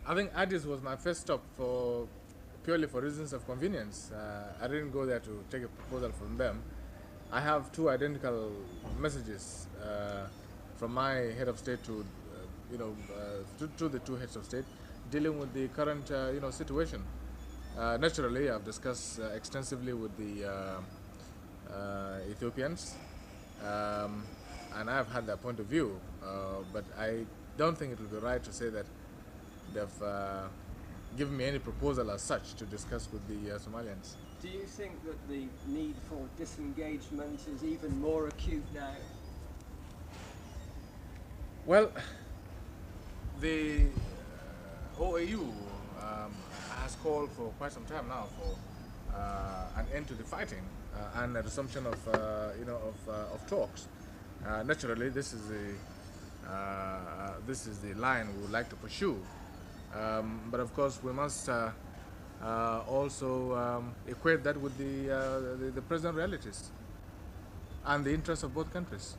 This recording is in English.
I think Addis was my first stop for purely for reasons of convenience. I didn't go there to take a proposal from them. I have two identical messages from my head of state to, to the two heads of state, dealing with the current, situation. Naturally, I've discussed extensively with the Ethiopians, and I've had their point of view, but I don't think it would be right to say that they've given me any proposal as such to discuss with the Somalians. Do you think that the need for disengagement is even more acute now? Well, the OAU has called for quite some time now for an end to the fighting and a resumption of, of talks. Naturally, this is the line we would like to pursue. But of course, we must also equate that with the present realities and the interests of both countries.